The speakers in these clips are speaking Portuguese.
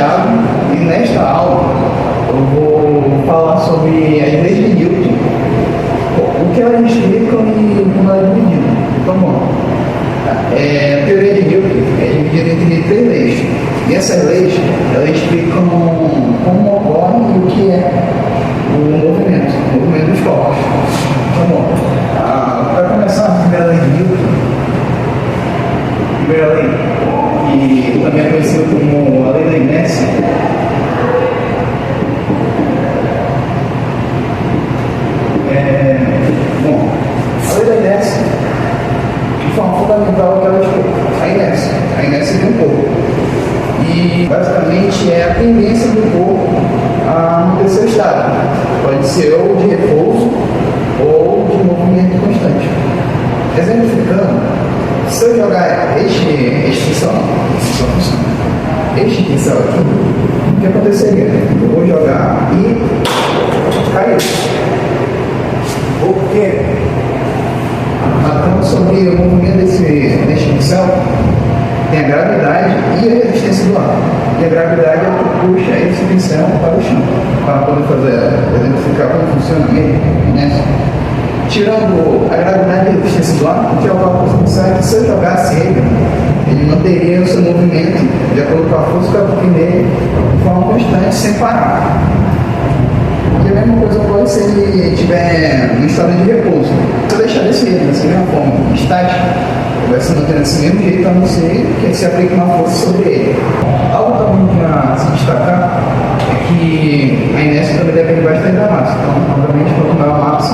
Thiago e nesta aula eu vou falar sobre as leis de Newton, o que elas explicam e como elas é dividida. Então, bom, a teoria de Newton é dividida entre 3 leis, e essas leis elas explicam como ocorre e o que é o movimento dos corpos. Então, bom, para começar, a primeira lei de Newton, primeira lei, que também é conhecida como a lei da inércia. Bom, a lei da inércia, de forma fundamental, que ela explica a inércia de um corpo. E basicamente é a tendência do corpo a manter seu estado. Pode ser ou de repouso ou de movimento constante. Exemplificando, se eu jogar este pincel aqui, o que aconteceria? Eu vou jogar e cair. Por quê? Tratando sobre o movimento deste pincel, tem a gravidade e a resistência do ar. E a gravidade é o que puxa esse pincel para o chão. Para poder exemplificar como funciona ele, né? Tirando a gravidade e a resistência do ar, o que ocorre com o pincel é que se eu jogasse ele manteria o seu movimento de acordo com a força que eu apliquei nele de forma constante, sem parar. E a mesma coisa ocorre se ele estiver em estado de repouso. Se eu deixar desse jeito, dessa mesma forma, estático, ele vai se manter desse mesmo jeito, a não ser que se aplique uma força sobre ele. Algo também para se destacar é que a inércia também depende bastante da massa. Então, obviamente, quanto maior a massa,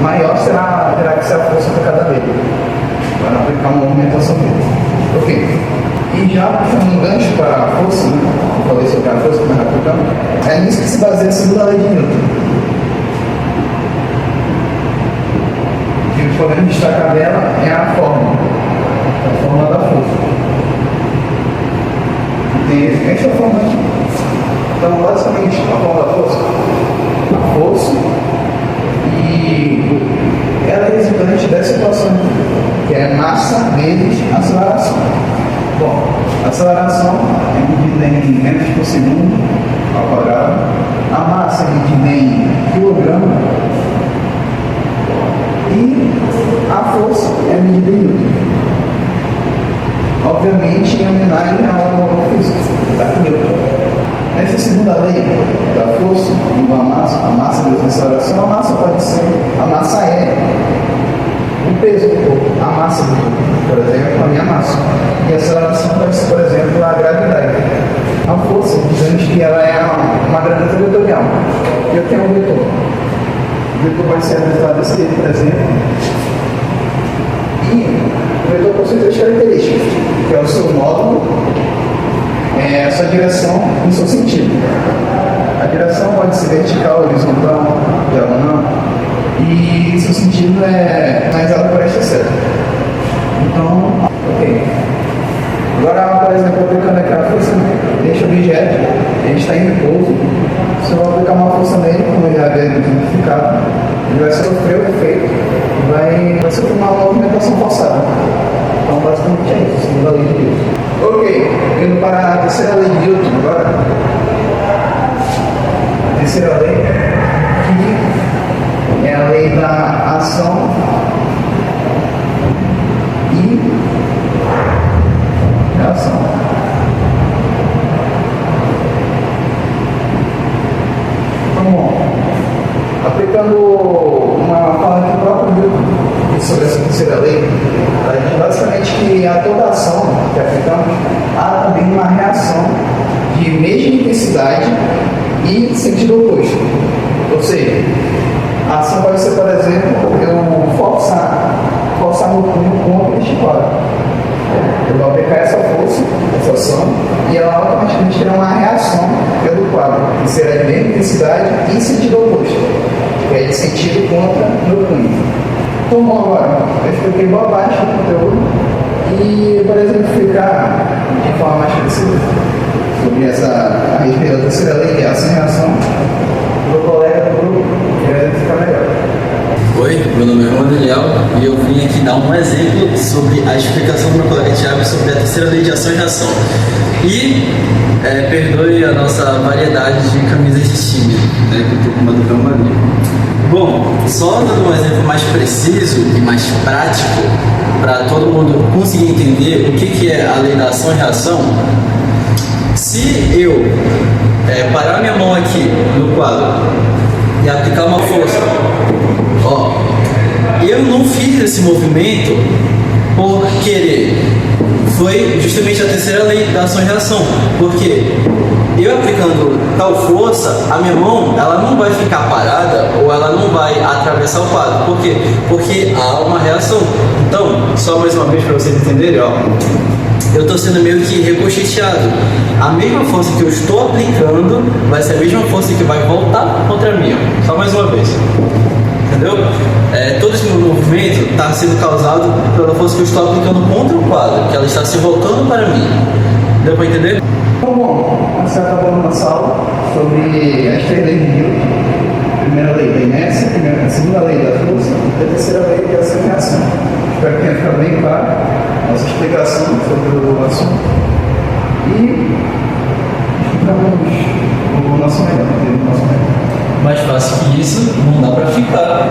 maior terá que ser a força aplicada dele, para aplicar uma movimentação dele. Ok. E já puxando um gancho para a força, né? Eu falei sobre a força que nós aplicamos, é nisso que se baseia a segunda lei de Newton. O que podemos destacar dela é a fórmula da força. Tem esta fórmula aqui. Então, basicamente, a fórmula da força, e ela é resultante dessa situação, que é massa vezes aceleração. Bom, a aceleração é medida em metros por segundo ao quadrado, a massa é medida em quilograma e a força é medida em newton. Obviamente, em homenagem ao físico, da Newton. Nessa segunda lei da força, a massa vezes a aceleração, a massa é o peso do corpo, a massa do corpo, por exemplo, a minha massa. E a aceleração pode ser, por exemplo, a gravidade. A força, dizemos que ela é uma grandeza vetorial. E eu tenho um vetor. O vetor pode ser representado desse jeito, por exemplo. E o vetor possui 3 características, que é o seu módulo, a sua direção e o seu sentido. A direção pode ser vertical, horizontal, diagonal. E seu sentido é analisado por esta seta. Então, ok. Agora, por exemplo, aplicando aqui a força neste objeto, a gente está em repouso. Se eu aplicar uma força nele, como já havia identificado, ele vai sofrer o efeito e vai sofrer uma movimentação forçada. Então, basicamente é isso, segunda lei de Newton. Ok, indo para a terceira lei de Newton agora. A terceira lei, que é a lei da ação e reação. Então, bom, aplicando uma fala aqui própria sobre essa terceira lei, a gente basicamente que a toda ação que aplicamos há também uma reação de mesma intensidade e sentido oposto. Ou seja, a ação pode ser, por exemplo, eu forçar meu punho contra este quadro. Eu vou aplicar essa força, essa ação, e ela automaticamente terá uma reação pelo quadro, que será de mesma intensidade e sentido oposto, que é de sentido contra meu punho. Então, bom, agora, eu expliquei boa parte do conteúdo e, por exemplificar de forma mais precisa sobre a respeito da terceira lei, que é a ação e reação, meu colega do grupo vai ficar melhor. Oi, meu nome é João Daniel e eu vim aqui dar um exemplo sobre a explicação do meu colega Thiago sobre a terceira lei de ação e reação. E perdoe a nossa variedade de camisas de time, né, que eu tô com uma do Real Madrid. Bom, só dando um exemplo mais preciso e mais prático para todo mundo conseguir entender o que é a lei da ação e reação. Se eu parar minha mão aqui no quadro e aplicar uma força, ó, eu não fiz esse movimento por querer. Foi justamente a terceira lei da ação e reação, porque eu aplicando tal força, a minha mão ela não vai ficar parada ou ela não vai atravessar o quadro. Por quê? Porque há uma reação. Então, só mais uma vez para vocês entenderem, ó, eu estou sendo meio que ricocheteado. A mesma força que eu estou aplicando vai ser a mesma força que vai voltar contra mim. Ó. Só mais uma vez. Entendeu? Todo esse movimento está sendo causado pela força que eu estou aplicando contra o quadro, que ela está se voltando para mim. Deu para entender? Então, bom, você acabou numa sala sobre as três leis de Newton. Primeira lei da inércia, a segunda lei da força e a terceira lei da ação e reação. Espero que tenha ficado bem claro nossa explicação sobre o assunto. E explicamos o nosso melhor. Mais fácil que isso, não dá para ficar.